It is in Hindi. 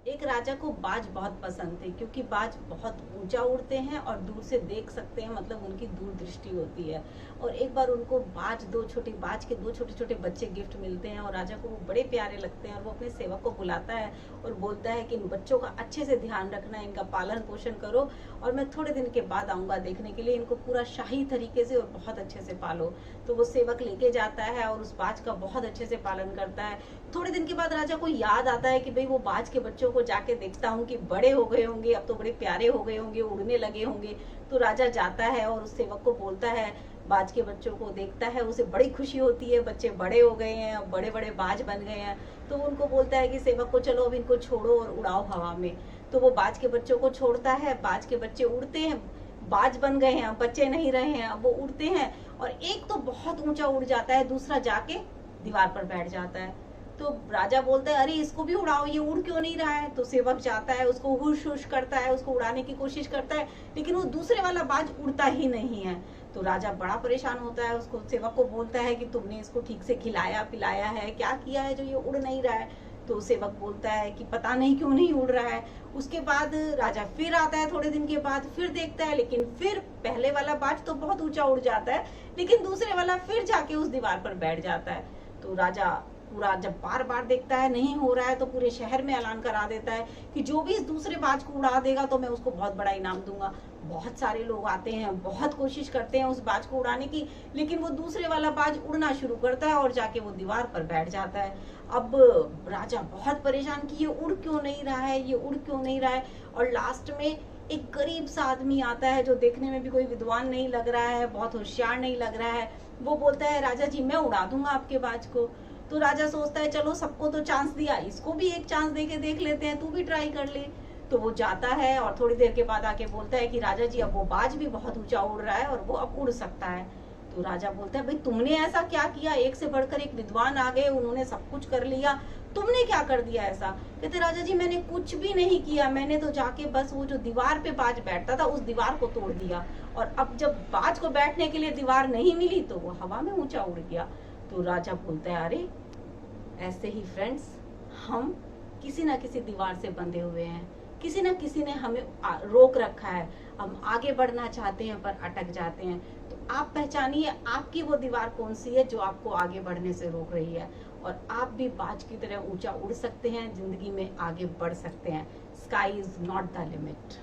एक राजा को बाज बहुत पसंद थे क्योंकि बाज बहुत ऊंचा उड़ते हैं और दूर से देख सकते हैं, मतलब उनकी दूरदृष्टि होती है। और एक बार उनको बाज के दो छोटे छोटे बच्चे गिफ्ट मिलते हैं और राजा को वो बड़े प्यारे लगते हैं और वो अपने सेवक को बुलाता है और बोलता है कि इन बच्चों का अच्छे से ध्यान रखना, इनका पालन पोषण करो और मैं थोड़े दिन के बाद आऊंगा देखने के लिए, इनको पूरा शाही तरीके से और बहुत अच्छे से पालो। तो वो सेवक लेके जाता है और उस बाज का बहुत अच्छे से पालन करता है। थोड़े दिन के बाद राजा को याद आता है कि भाई वो बाज के बच्चों को जाके देखता हूँ कि बड़े हो गए होंगे, अब तो बड़े प्यारे हो गए होंगे, उड़ने लगे होंगे। तो राजा जाता है और उस सेवक को बोलता है, बाज के बच्चों को देखता है, उसे बड़ी खुशी होती है, बच्चे बड़े हो गए हैं, बड़े बड़े बाज बन गए हैं। तो उनको बोलता है कि सेवक को चलो अब इनको छोड़ो और उड़ाओ हवा में। तो वो बाज के बच्चों को छोड़ता है, बाज के बच्चे उड़ते हैं, बाज बन गए हैं, बच्चे नहीं रहे हैं, अब वो उड़ते हैं और एक तो बहुत ऊंचा उड़ जाता है, दूसरा जाके दीवार पर बैठ जाता है। तो राजा बोलता है, अरे इसको भी उड़ाओ, ये उड़ क्यों नहीं रहा है। तो सेवक जाता है, उसको हुश हुश करता है, उसको उड़ाने की कोशिश करता है, लेकिन वो दूसरे वाला बाज उड़ता ही नहीं है। तो राजा बड़ा परेशान होता है, उसको सेवक को बोलता है कि तुमने इसको ठीक से खिलाया पिलाया है, क्या किया है जो ये उड़ नहीं रहा है। तो सेवक बोलता है कि पता नहीं क्यों नहीं उड़ रहा है। उसके बाद राजा फिर आता है, थोड़े दिन के बाद फिर देखता है, लेकिन फिर पहले वाला बाज तो बहुत ऊंचा उड़ जाता है, लेकिन दूसरे वाला फिर जाके उस दीवार पर बैठ जाता है। तो राजा पूरा जब बार बार देखता है नहीं हो रहा है तो पूरे शहर में ऐलान करा देता है कि जो भी इस दूसरे बाज को उड़ा देगा तो मैं उसको बहुत बड़ा इनाम दूंगा। बहुत सारे लोग आते हैं, बहुत कोशिश करते हैं उस बाज को उड़ाने की, लेकिन वो दूसरे वाला बाज उड़ना शुरू करता है और जाके वो दीवार पर बैठ जाता है। अब राजा बहुत परेशान कि ये उड़ क्यों नहीं रहा है, ये उड़ क्यों नहीं रहा है। और लास्ट में एक गरीब सा आदमी आता है जो देखने में भी कोई विद्वान नहीं लग रहा है, बहुत होशियार नहीं लग रहा है। वो बोलता है, राजा जी मैं उड़ा दूंगा आपके बाज को। तो राजा सोचता है चलो सबको तो चांस दिया, इसको भी एक चांस दे के देख लेते हैं, तू भी ट्राई कर ले। तो वो जाता है और थोड़ी देर के बाद आके बोलता है कि राजा जी अब वो बाज भी बहुत ऊंचा उड़ रहा है और वो अब उड़ सकता है। तो राजा बोलता है, भाई तुमने ऐसा क्या किया, एक से बढ़कर एक विद्वान आ गए, उन्होंने सब कुछ कर लिया, तुमने क्या कर दिया ऐसा। कहते राजा जी मैंने कुछ भी नहीं किया, मैंने तो जाके बस वो जो दीवार पे बाज बैठता था उस दीवार को तोड़ दिया और अब जब बाज को बैठने के लिए दीवार नहीं मिली तो वो हवा में ऊंचा उड़ गया। तो राजा बोलता है, अरे ऐसे ही फ्रेंड्स, हम किसी ना किसी दीवार से बंधे हुए हैं, किसी ना किसी ने हमें रोक रखा है, हम आगे बढ़ना चाहते हैं पर अटक जाते हैं। तो आप पहचानिए आपकी वो दीवार कौन सी है जो आपको आगे बढ़ने से रोक रही है, और आप भी बाज की तरह ऊंचा उड़ सकते हैं, जिंदगी में आगे बढ़ सकते हैं। Sky is not the limit.